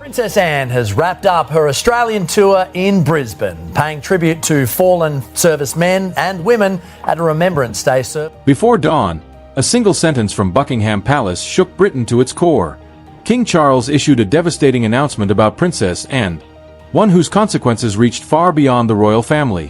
Princess Anne has wrapped up her Australian tour in Brisbane, paying tribute to fallen servicemen and women at a Remembrance Day service. Before dawn, a single sentence from Buckingham Palace shook Britain to its core. King Charles issued a devastating announcement about Princess Anne, one whose consequences reached far beyond the royal family.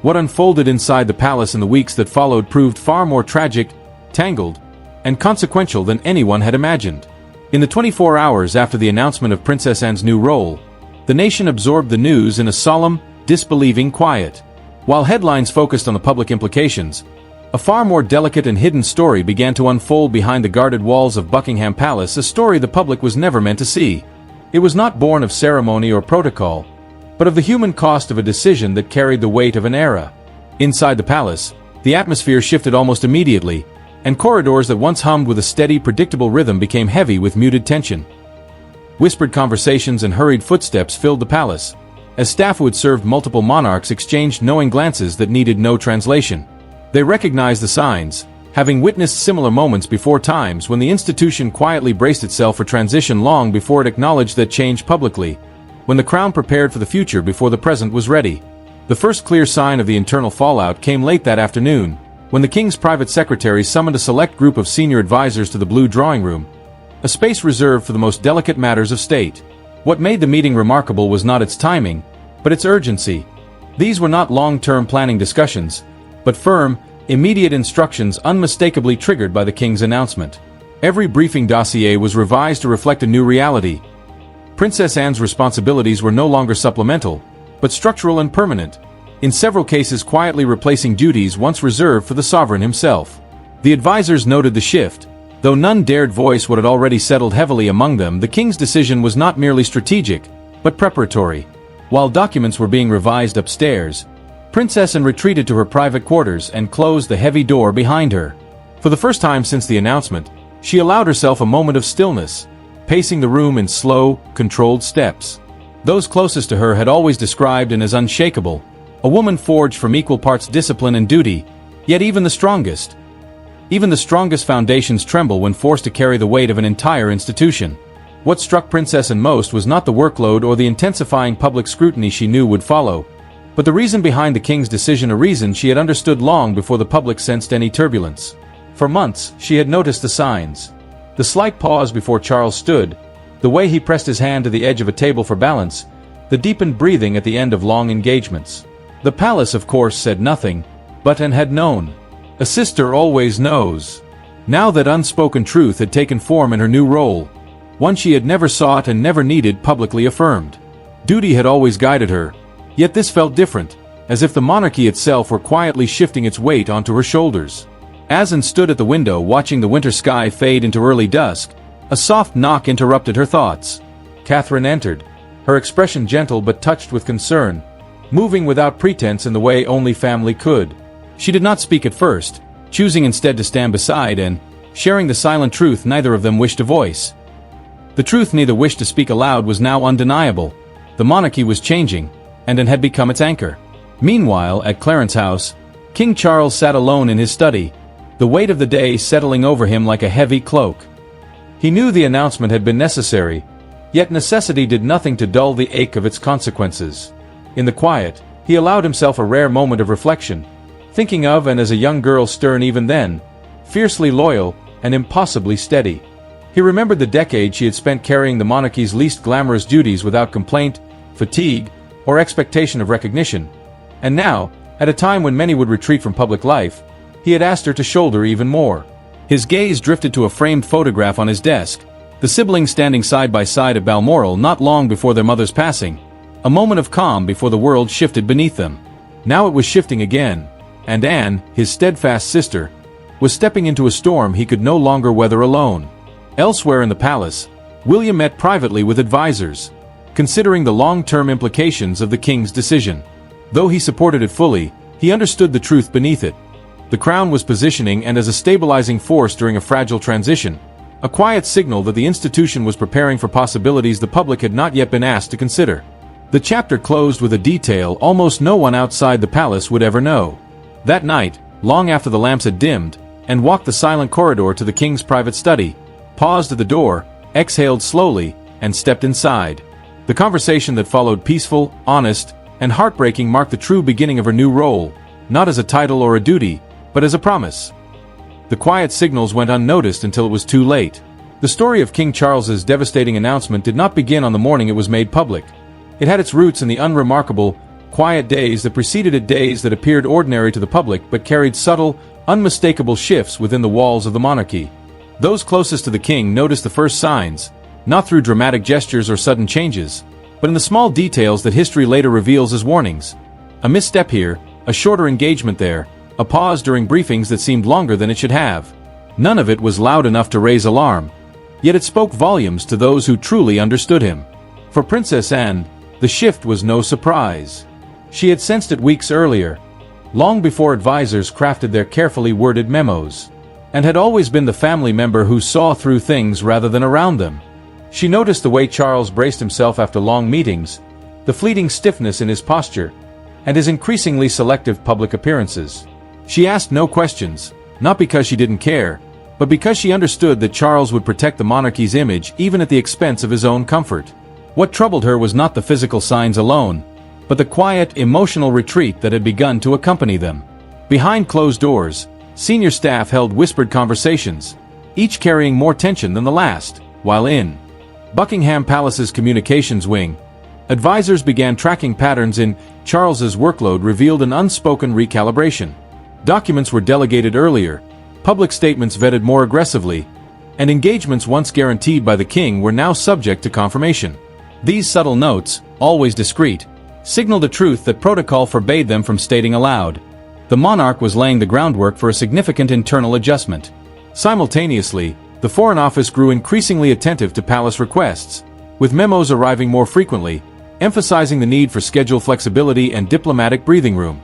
What unfolded inside the palace in the weeks that followed proved far more tragic, tangled, and consequential than anyone had imagined. In the 24 hours after the announcement of Princess Anne's new role, the nation absorbed the news in a solemn, disbelieving quiet. While headlines focused on the public implications, a far more delicate and hidden story began to unfold behind the guarded walls of Buckingham Palace, a story the public was never meant to see. It was not born of ceremony or protocol, but of the human cost of a decision that carried the weight of an era. Inside the palace, the atmosphere shifted almost immediately, and corridors that once hummed with a steady, predictable rhythm became heavy with muted tension. Whispered conversations and hurried footsteps filled the palace, as staff who had served multiple monarchs exchanged knowing glances that needed no translation. They recognized the signs, having witnessed similar moments before, times when the institution quietly braced itself for transition long before it acknowledged that change publicly, when the crown prepared for the future before the present was ready. The first clear sign of the internal fallout came late that afternoon, when the king's private secretary summoned a select group of senior advisors to the Blue Drawing Room, a space reserved for the most delicate matters of state. What made the meeting remarkable was not its timing, but its urgency. These were not long-term planning discussions, but firm, immediate instructions unmistakably triggered by the king's announcement. Every briefing dossier was revised to reflect a new reality. Princess Anne's responsibilities were no longer supplemental, but structural and permanent, in several cases quietly replacing duties once reserved for the sovereign himself. The advisors noted the shift. Though none dared voice what had already settled heavily among them, the king's decision was not merely strategic, but preparatory. While documents were being revised upstairs, Princess Anne retreated to her private quarters and closed the heavy door behind her. For the first time since the announcement, she allowed herself a moment of stillness, pacing the room in slow, controlled steps. Those closest to her had always described Anne as unshakable, a woman forged from equal parts discipline and duty, yet even the strongest foundations tremble when forced to carry the weight of an entire institution. What struck Princess Anne most was not the workload or the intensifying public scrutiny she knew would follow, but the reason behind the king's decision, a reason she had understood long before the public sensed any turbulence. For months, she had noticed the signs. The slight pause before Charles stood, the way he pressed his hand to the edge of a table for balance, the deepened breathing at the end of long engagements. The palace, of course, said nothing, but Anne had known. A sister always knows. Now that unspoken truth had taken form in her new role, one she had never sought and never needed publicly affirmed. Duty had always guided her, yet this felt different, as if the monarchy itself were quietly shifting its weight onto her shoulders. As Anne stood at the window watching the winter sky fade into early dusk, a soft knock interrupted her thoughts. Catherine entered, her expression gentle but touched with concern, moving without pretense in the way only family could. She did not speak at first, choosing instead to stand beside Anne, sharing the silent truth neither of them wished to voice. The truth neither wished to speak aloud was now undeniable. The monarchy was changing, and Anne had become its anchor. Meanwhile, at Clarence House, King Charles sat alone in his study, the weight of the day settling over him like a heavy cloak. He knew the announcement had been necessary, yet necessity did nothing to dull the ache of its consequences. In the quiet, he allowed himself a rare moment of reflection, thinking of Anne as a young girl, stern even then, fiercely loyal, and impossibly steady. He remembered the decade she had spent carrying the monarchy's least glamorous duties without complaint, fatigue, or expectation of recognition. And now, at a time when many would retreat from public life, he had asked her to shoulder even more. His gaze drifted to a framed photograph on his desk, the siblings standing side by side at Balmoral not long before their mother's passing, a moment of calm before the world shifted beneath them. Now it was shifting again, and Anne, his steadfast sister, was stepping into a storm he could no longer weather alone. Elsewhere in the palace, William met privately with advisors, considering the long-term implications of the king's decision. Though he supported it fully, he understood the truth beneath it. The crown was positioning Anne as a stabilizing force during a fragile transition, a quiet signal that the institution was preparing for possibilities the public had not yet been asked to consider. The chapter closed with a detail almost no one outside the palace would ever know. That night, long after the lamps had dimmed, Anne walked the silent corridor to the king's private study, paused at the door, exhaled slowly, and stepped inside. The conversation that followed, peaceful, honest, and heartbreaking, marked the true beginning of her new role, not as a title or a duty, but as a promise. The quiet signals went unnoticed until it was too late. The story of King Charles's devastating announcement did not begin on the morning it was made public. It had its roots in the unremarkable, quiet days that preceded it, days that appeared ordinary to the public but carried subtle, unmistakable shifts within the walls of the monarchy. Those closest to the king noticed the first signs, not through dramatic gestures or sudden changes, but in the small details that history later reveals as warnings. A misstep here, a shorter engagement there, a pause during briefings that seemed longer than it should have. None of it was loud enough to raise alarm, yet it spoke volumes to those who truly understood him. For Princess Anne, the shift was no surprise. She had sensed it weeks earlier, long before advisors crafted their carefully worded memos, and had always been the family member who saw through things rather than around them. She noticed the way Charles braced himself after long meetings, the fleeting stiffness in his posture, and his increasingly selective public appearances. She asked no questions, not because she didn't care, but because she understood that Charles would protect the monarchy's image even at the expense of his own comfort. What troubled her was not the physical signs alone, but the quiet, emotional retreat that had begun to accompany them. Behind closed doors, senior staff held whispered conversations, each carrying more tension than the last, while in Buckingham Palace's communications wing, advisors began tracking patterns in Charles's workload revealed an unspoken recalibration. Documents were delegated earlier, public statements vetted more aggressively, and engagements once guaranteed by the king were now subject to confirmation. These subtle notes, always discreet, signaled a truth that protocol forbade them from stating aloud. The monarch was laying the groundwork for a significant internal adjustment. Simultaneously, the Foreign Office grew increasingly attentive to palace requests, with memos arriving more frequently, emphasizing the need for schedule flexibility and diplomatic breathing room.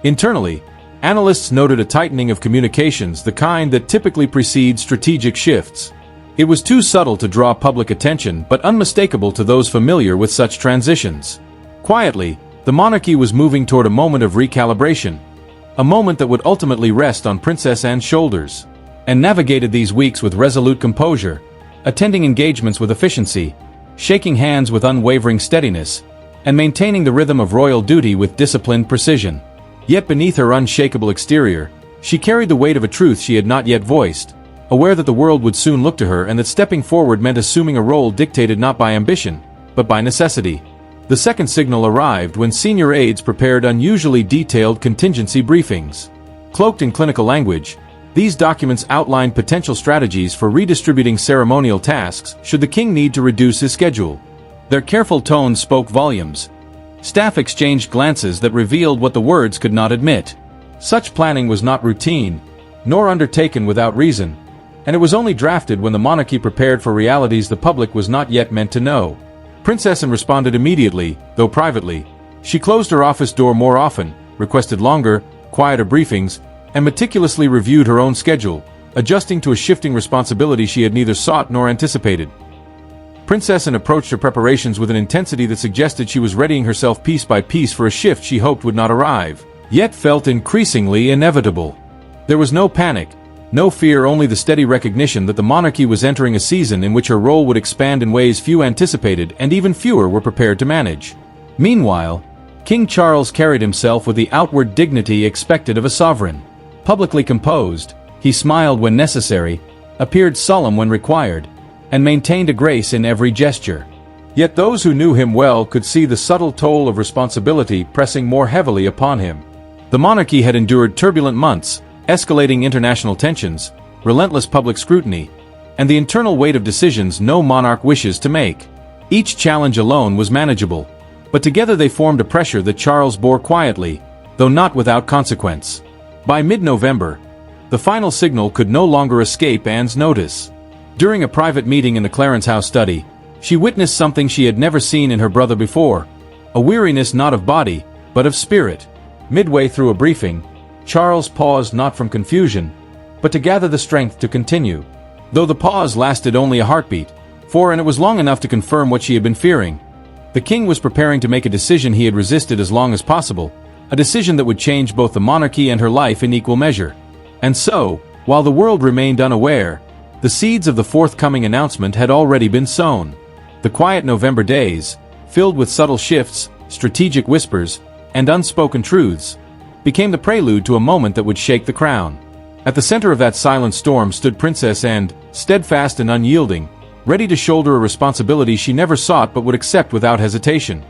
Internally, analysts noted a tightening of communications, the kind that typically precedes strategic shifts. It was too subtle to draw public attention, but unmistakable to those familiar with such transitions. Quietly, the monarchy was moving toward a moment of recalibration, a moment that would ultimately rest on Princess Anne's shoulders, and navigated these weeks with resolute composure, attending engagements with efficiency, shaking hands with unwavering steadiness, and maintaining the rhythm of royal duty with disciplined precision. Yet beneath her unshakable exterior, she carried the weight of a truth she had not yet voiced, aware that the world would soon look to her and that stepping forward meant assuming a role dictated not by ambition, but by necessity. The second signal arrived when senior aides prepared unusually detailed contingency briefings. Cloaked in clinical language, these documents outlined potential strategies for redistributing ceremonial tasks should the king need to reduce his schedule. Their careful tone spoke volumes. Staff exchanged glances that revealed what the words could not admit. Such planning was not routine, nor undertaken without reason, and it was only drafted when the monarchy prepared for realities the public was not yet meant to know. Princess Anne responded immediately, though privately. She closed her office door more often, requested longer, quieter briefings, and meticulously reviewed her own schedule, adjusting to a shifting responsibility she had neither sought nor anticipated. Princess Anne approached her preparations with an intensity that suggested she was readying herself piece by piece for a shift she hoped would not arrive, yet felt increasingly inevitable. There was no panic, no fear, only the steady recognition that the monarchy was entering a season in which her role would expand in ways few anticipated and even fewer were prepared to manage. Meanwhile, King Charles carried himself with the outward dignity expected of a sovereign. Publicly composed, he smiled when necessary, appeared solemn when required, and maintained a grace in every gesture. Yet those who knew him well could see the subtle toll of responsibility pressing more heavily upon him. The monarchy had endured turbulent months, escalating international tensions, relentless public scrutiny, and the internal weight of decisions no monarch wishes to make. Each challenge alone was manageable, but together they formed a pressure that Charles bore quietly, though not without consequence. By mid-November, the final signal could no longer escape Anne's notice. During a private meeting in the Clarence House study, she witnessed something she had never seen in her brother before, a weariness not of body, but of spirit. Midway through a briefing, Charles paused not from confusion, but to gather the strength to continue. Though the pause lasted only a heartbeat, and it was long enough to confirm what she had been fearing. The king was preparing to make a decision he had resisted as long as possible, a decision that would change both the monarchy and her life in equal measure. And so, while the world remained unaware, the seeds of the forthcoming announcement had already been sown. The quiet November days, filled with subtle shifts, strategic whispers, and unspoken truths, became the prelude to a moment that would shake the crown. At the center of that silent storm stood Princess End, steadfast and unyielding, ready to shoulder a responsibility she never sought but would accept without hesitation.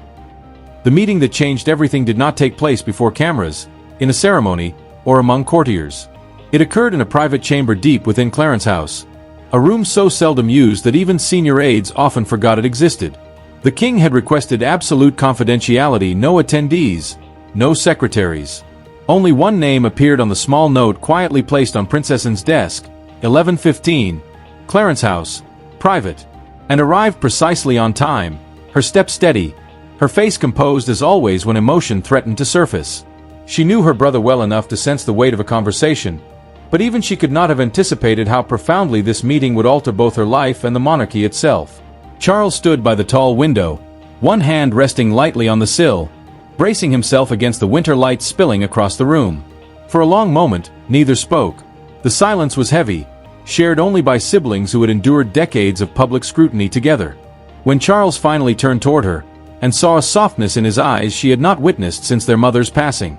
The meeting that changed everything did not take place before cameras, in a ceremony, or among courtiers. It occurred in a private chamber deep within Clarence House, a room so seldom used that even senior aides often forgot it existed. The king had requested absolute confidentiality, no attendees, no secretaries. Only one name appeared on the small note quietly placed on Princess Anne's desk, 11:15, Clarence House, private, and arrived precisely on time, her step steady, her face composed as always when emotion threatened to surface. She knew her brother well enough to sense the weight of a conversation, but even she could not have anticipated how profoundly this meeting would alter both her life and the monarchy itself. Charles stood by the tall window, one hand resting lightly on the sill, bracing himself against the winter light spilling across the room. For a long moment, neither spoke. The silence was heavy, shared only by siblings who had endured decades of public scrutiny together. When Charles finally turned toward her, and saw a softness in his eyes she had not witnessed since their mother's passing,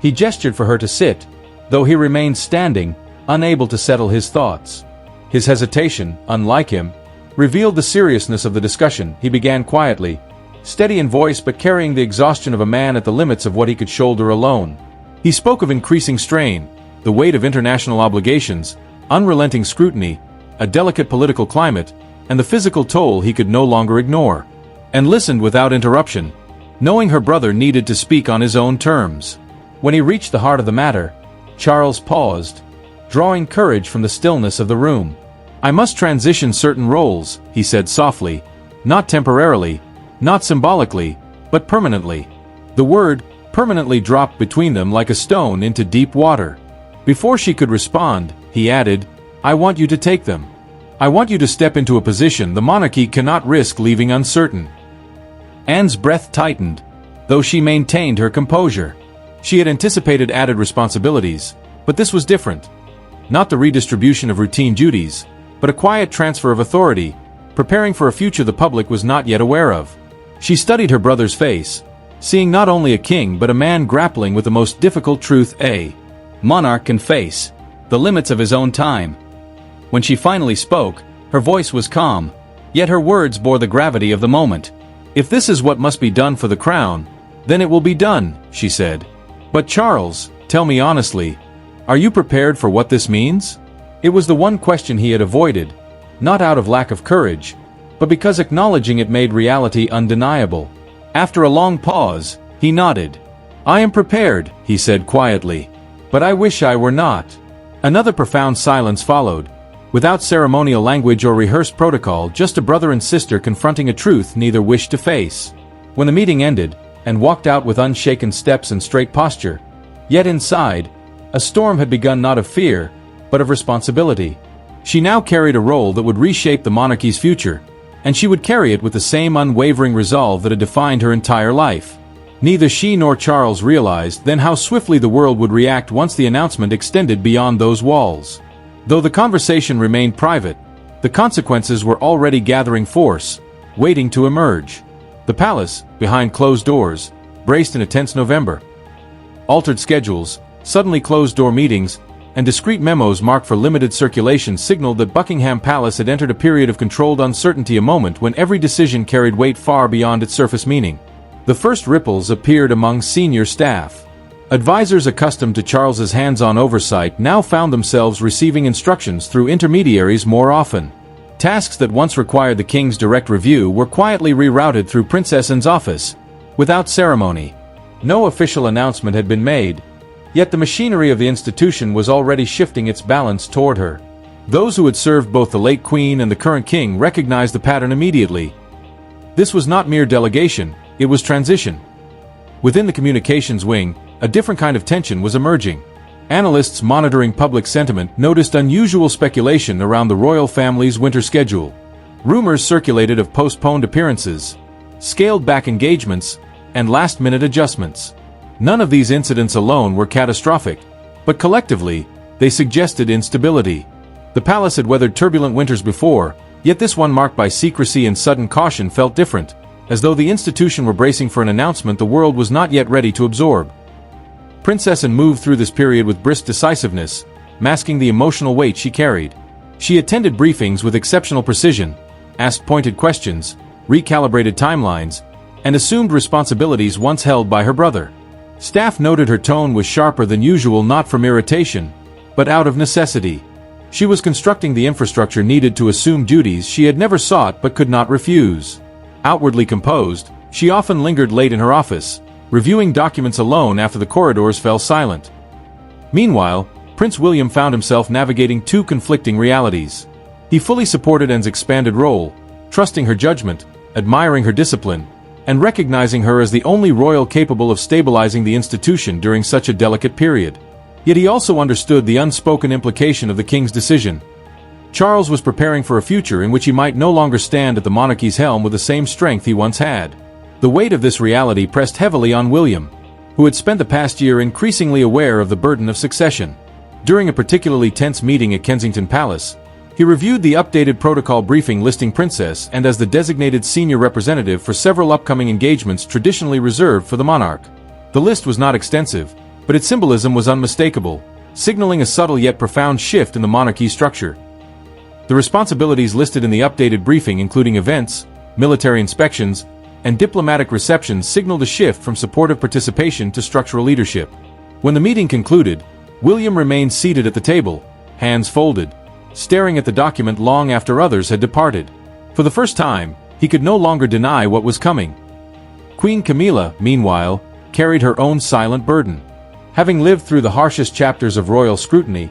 he gestured for her to sit, though he remained standing, unable to settle his thoughts. His hesitation, unlike him, revealed the seriousness of the discussion. He began quietly, steady in voice but carrying the exhaustion of a man at the limits of what he could shoulder alone. He spoke of increasing strain, the weight of international obligations, unrelenting scrutiny, a delicate political climate, and the physical toll he could no longer ignore, and listened without interruption, knowing her brother needed to speak on his own terms. When he reached the heart of the matter, Charles paused, drawing courage from the stillness of the room. "I must transition certain roles," he said softly, "not temporarily, not symbolically, but permanently." The word permanently dropped between them like a stone into deep water. Before she could respond, he added, "I want you to take them. I want you to step into a position the monarchy cannot risk leaving uncertain." Anne's breath tightened, though she maintained her composure. She had anticipated added responsibilities, but this was different. Not the redistribution of routine duties, but a quiet transfer of authority, preparing for a future the public was not yet aware of. She studied her brother's face, seeing not only a king but a man grappling with the most difficult truth a monarch can face, the limits of his own time. When she finally spoke, her voice was calm, yet her words bore the gravity of the moment. "If this is what must be done for the crown, then it will be done," she said. "But Charles, tell me honestly, are you prepared for what this means?" It was the one question he had avoided, not out of lack of courage, but because acknowledging it made reality undeniable. After a long pause, he nodded. "I am prepared," he said quietly, "but I wish I were not." Another profound silence followed, without ceremonial language or rehearsed protocol, just a brother and sister confronting a truth neither wished to face. When the meeting ended, and walked out with unshaken steps and straight posture, yet inside, a storm had begun not of fear, but of responsibility. She now carried a role that would reshape the monarchy's future, and she would carry it with the same unwavering resolve that had defined her entire life. Neither she nor Charles realized then how swiftly the world would react once the announcement extended beyond those walls. Though the conversation remained private, the consequences were already gathering force, waiting to emerge. The palace, behind closed doors, braced in a tense November. Altered schedules, suddenly closed-door meetings, and discreet memos marked for limited circulation signaled that Buckingham Palace had entered a period of controlled uncertainty, a moment when every decision carried weight far beyond its surface meaning. The first ripples appeared among senior staff. Advisors accustomed to Charles's hands-on oversight now found themselves receiving instructions through intermediaries more often. Tasks that once required the king's direct review were quietly rerouted through Princess Anne's office, without ceremony. No official announcement had been made, yet the machinery of the institution was already shifting its balance toward her. Those who had served both the late queen and the current king recognized the pattern immediately. This was not mere delegation, it was transition. Within the communications wing, a different kind of tension was emerging. Analysts monitoring public sentiment noticed unusual speculation around the royal family's winter schedule. Rumors circulated of postponed appearances, scaled-back engagements, and last-minute adjustments. None of these incidents alone were catastrophic, but collectively, they suggested instability. The palace had weathered turbulent winters before, yet this one marked by secrecy and sudden caution felt different, as though the institution were bracing for an announcement the world was not yet ready to absorb. Princess Anne moved through this period with brisk decisiveness, masking the emotional weight she carried. She attended briefings with exceptional precision, asked pointed questions, recalibrated timelines, and assumed responsibilities once held by her brother. Staff noted her tone was sharper than usual, not from irritation, but out of necessity. She was constructing the infrastructure needed to assume duties she had never sought but could not refuse. Outwardly composed, she often lingered late in her office, reviewing documents alone after the corridors fell silent. Meanwhile, Prince William found himself navigating two conflicting realities. He fully supported Anne's expanded role, trusting her judgment, admiring her discipline, and recognizing her as the only royal capable of stabilizing the institution during such a delicate period. Yet he also understood the unspoken implication of the king's decision. Charles was preparing for a future in which he might no longer stand at the monarchy's helm with the same strength he once had. The weight of this reality pressed heavily on William, who had spent the past year increasingly aware of the burden of succession. During a particularly tense meeting at Kensington Palace, he reviewed the updated protocol briefing listing Princess Anne as the designated senior representative for several upcoming engagements traditionally reserved for the monarch. The list was not extensive, but its symbolism was unmistakable, signaling a subtle yet profound shift in the monarchy's structure. The responsibilities listed in the updated briefing, including events, military inspections, and diplomatic receptions, signaled a shift from supportive participation to structural leadership. When the meeting concluded, William remained seated at the table, hands folded, staring at the document long after others had departed. For the first time, he could no longer deny what was coming. Queen Camilla, meanwhile, carried her own silent burden. Having lived through the harshest chapters of royal scrutiny,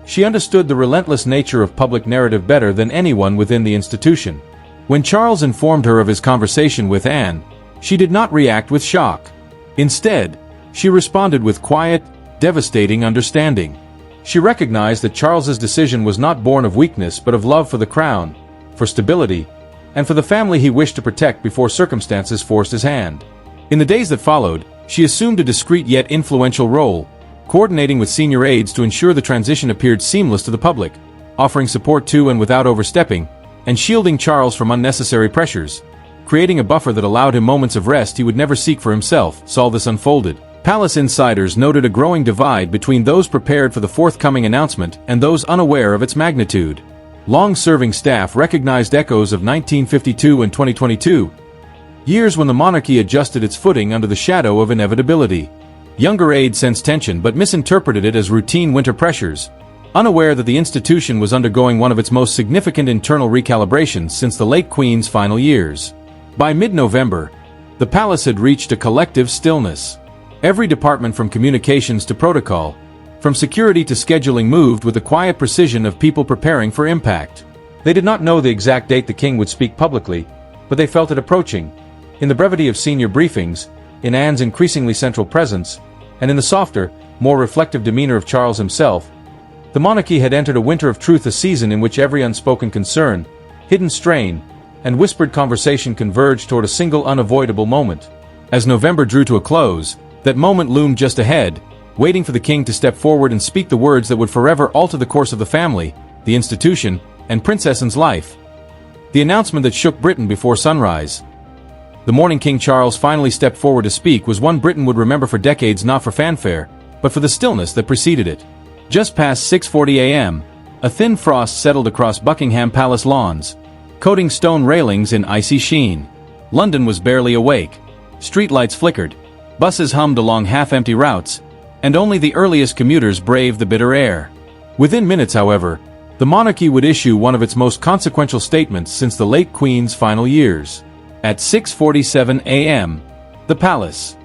she understood the relentless nature of public narrative better than anyone within the institution. When Charles informed her of his conversation with Anne, she did not react with shock. Instead, she responded with quiet, devastating understanding. She recognized that Charles's decision was not born of weakness but of love for the crown, for stability, and for the family he wished to protect before circumstances forced his hand. In the days that followed, she assumed a discreet yet influential role, coordinating with senior aides to ensure the transition appeared seamless to the public, offering support to and without overstepping, and shielding Charles from unnecessary pressures, creating a buffer that allowed him moments of rest he would never seek for himself. Saw this unfolded. Palace insiders noted a growing divide between those prepared for the forthcoming announcement and those unaware of its magnitude. Long-serving staff recognized echoes of 1952 and 2022, years when the monarchy adjusted its footing under the shadow of inevitability. Younger aides sensed tension but misinterpreted it as routine winter pressures, unaware that the institution was undergoing one of its most significant internal recalibrations since the late Queen's final years. By mid-November, the palace had reached a collective stillness. Every department from communications to protocol, from security to scheduling moved with the quiet precision of people preparing for impact. They did not know the exact date the king would speak publicly, but they felt it approaching. In the brevity of senior briefings, in Anne's increasingly central presence, and in the softer, more reflective demeanor of Charles himself, the monarchy had entered a winter of truth, a season in which every unspoken concern, hidden strain, and whispered conversation converged toward a single unavoidable moment. As November drew to a close, that moment loomed just ahead, waiting for the king to step forward and speak the words that would forever alter the course of the family, the institution, and Princess Anne's life. The announcement that shook Britain before sunrise. The morning King Charles finally stepped forward to speak was one Britain would remember for decades, not for fanfare, but for the stillness that preceded it. Just past 6:40 a.m., a thin frost settled across Buckingham Palace lawns, coating stone railings in icy sheen. London was barely awake. Streetlights flickered, buses hummed along half-empty routes, and only the earliest commuters braved the bitter air. Within minutes, however, the monarchy would issue one of its most consequential statements since the late Queen's final years. At 6:47 a.m., the palace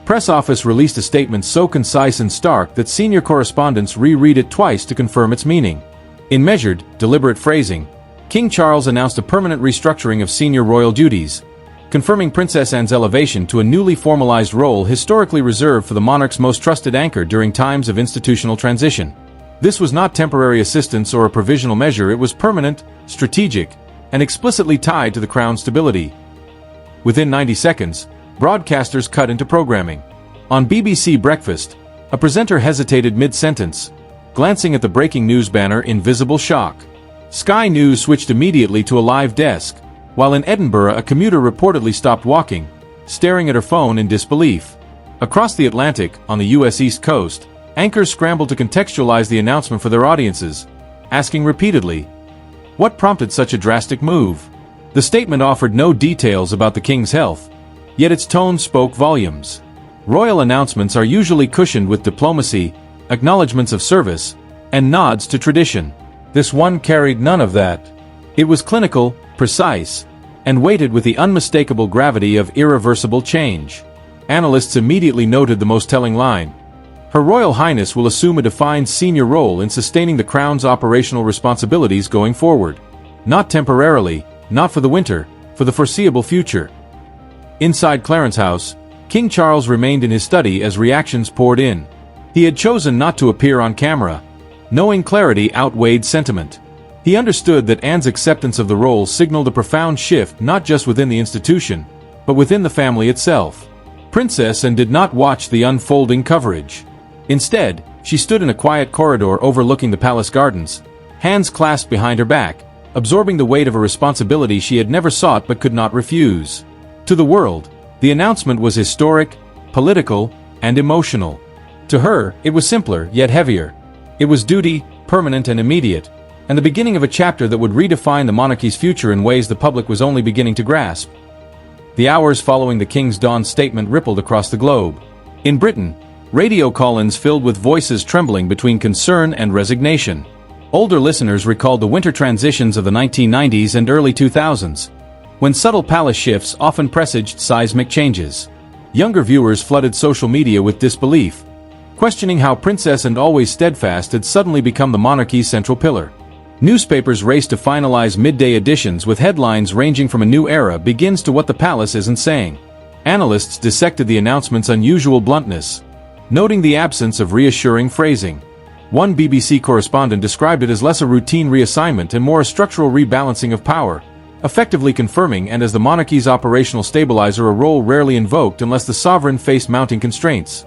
press office released a statement so concise and stark that senior correspondents reread it twice to confirm its meaning. In measured, deliberate phrasing, King Charles announced a permanent restructuring of senior royal duties, confirming Princess Anne's elevation to a newly formalized role historically reserved for the monarch's most trusted anchor during times of institutional transition. This was not temporary assistance or a provisional measure, it was permanent, strategic, and explicitly tied to the crown's stability. Within 90 seconds, broadcasters cut into programming. On BBC Breakfast, a presenter hesitated mid-sentence, glancing at the breaking news banner in visible shock. Sky News switched immediately to a live desk, while in Edinburgh a commuter reportedly stopped walking, staring at her phone in disbelief. Across the Atlantic, on the U.S. East Coast, anchors scrambled to contextualize the announcement for their audiences, asking repeatedly, what prompted such a drastic move? The statement offered no details about the king's health, yet its tone spoke volumes. Royal announcements are usually cushioned with diplomacy, acknowledgments of service, and nods to tradition. This one carried none of that. It was clinical, precise, and weighted with the unmistakable gravity of irreversible change. Analysts immediately noted the most telling line. Her Royal Highness will assume a defined senior role in sustaining the Crown's operational responsibilities going forward. Not temporarily, not for the winter, for the foreseeable future. Inside Clarence House, King Charles remained in his study as reactions poured in. He had chosen not to appear on camera, knowing clarity outweighed sentiment. He understood that Anne's acceptance of the role signaled a profound shift not just within the institution, but within the family itself. Princess Anne did not watch the unfolding coverage. Instead, she stood in a quiet corridor overlooking the palace gardens, hands clasped behind her back, absorbing the weight of a responsibility she had never sought but could not refuse. To the world, the announcement was historic, political, and emotional. To her, it was simpler, yet heavier. It was duty, permanent and immediate, and the beginning of a chapter that would redefine the monarchy's future in ways the public was only beginning to grasp. The hours following the King's dawn statement rippled across the globe. In Britain, radio call-ins filled with voices trembling between concern and resignation. Older listeners recalled the winter transitions of the 1990s and early 2000s, when subtle palace shifts often presaged seismic changes. Younger viewers flooded social media with disbelief, questioning how Princess Anne, always steadfast, had suddenly become the monarchy's central pillar. Newspapers raced to finalize midday editions with headlines ranging from "A new era begins" to "What the palace isn't saying." Analysts dissected the announcement's unusual bluntness, noting the absence of reassuring phrasing. One BBC correspondent described it as less a routine reassignment and more a structural rebalancing of power, effectively confirming Anne as the monarchy's operational stabilizer, a role rarely invoked unless the sovereign faced mounting constraints.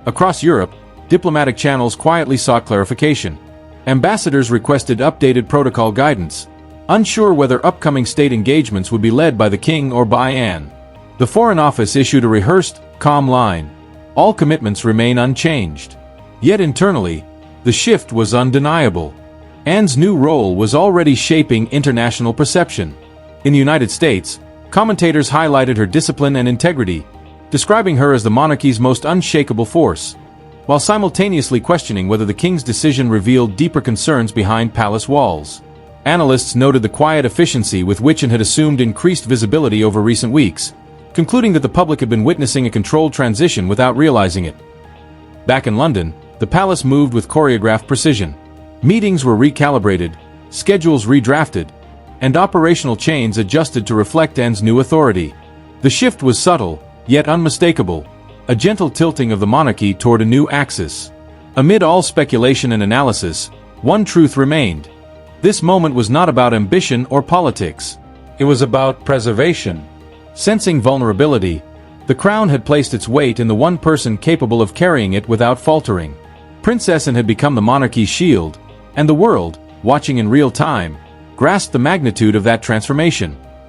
Across Europe, diplomatic channels quietly sought clarification. Ambassadors requested updated protocol guidance, unsure whether upcoming state engagements would be led by the king or by Anne. The Foreign Office issued a rehearsed, calm line. All commitments remain unchanged. Yet internally, the shift was undeniable. Anne's new role was already shaping international perception. In the United States, commentators highlighted her discipline and integrity, describing her as the monarchy's most unshakable force, while simultaneously questioning whether the king's decision revealed deeper concerns behind palace walls. Analysts noted the quiet efficiency with which Anne had assumed increased visibility over recent weeks, concluding that the public had been witnessing a controlled transition without realizing it. Back in London, the palace moved with choreographed precision. Meetings were recalibrated, schedules redrafted, and operational chains adjusted to reflect Anne's new authority. The shift was subtle, yet unmistakable, a gentle tilting of the monarchy toward a new axis. Amid all speculation and analysis, one truth remained. This moment was not about ambition or politics. It was about preservation. Sensing vulnerability, the crown had placed its weight in the one person capable of carrying it without faltering. Princess Anne had become the monarchy's shield, and the world, watching in real time, grasped the magnitude of that transformation.